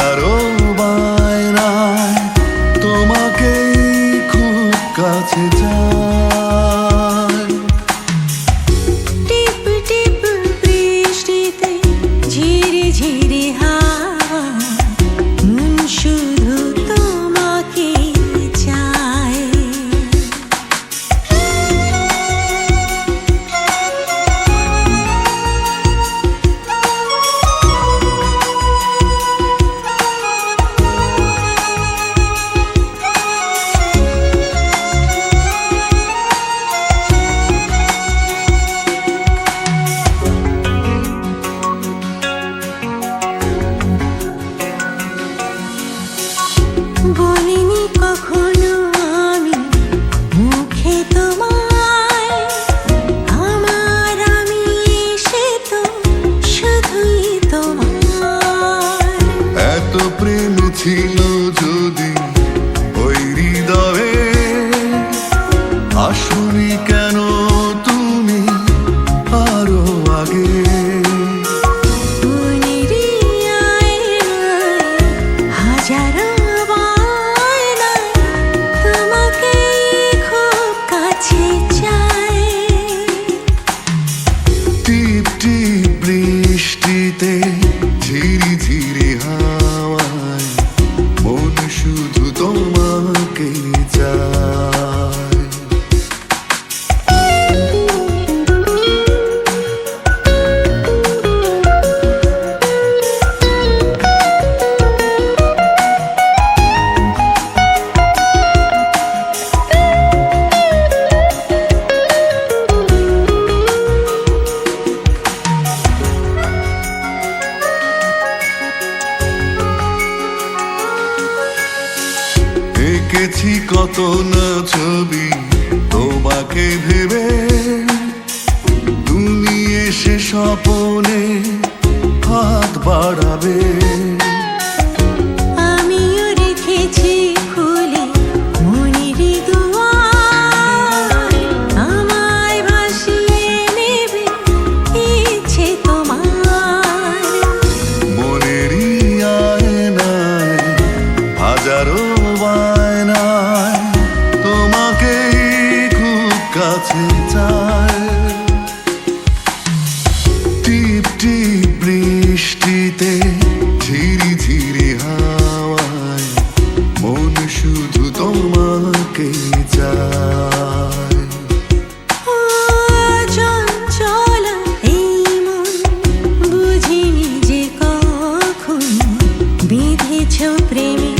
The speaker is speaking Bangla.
হাজারো বায়নায় তোমাকেই খুব কাছে চাই। টিপ টিপ বৃষ্টিতে ঝিরি ঝিরি হাওয়া, মন শুধু তোমাকে চায়। বলিনি কখনো আমি মুখে তোমায়, আমার আমি সে তো শুধুই তোমার। এত প্রেম ছিল যদি ওই হৃদয়ে, আসনি কেন তুমি আরো আগে? মনেরই আয়নায় হাজারো বায়নায় তোমাকেই খুব কাছে চাই। টিপ টিপ বৃষ্টিতে ঝিরি ঝিরি হাওয়ায় মন শুধু তোমাকে চায়। এঁকেছি কত না ছবি তোমাকে ভেবে, তুমি এসে স্বপনে হাত বাড়াবে। আমিও রেখেছি খুলে মনেরই দুয়ার, আমায় ভাসিয়ে নেবে ইচ্ছে তোমার। মনেরই আয়নায় হাজারো বায়নায় তোমাকেই খুব কাছে চায়। টিপ টিপ বৃষ্টিতে ঝিরি ঝিরি হাওয়ায় মন শুধু তোমাকে চায়। ও চঞ্চল এই মন, বুঝিনি যে কখন বিঁধেছ প্রেমে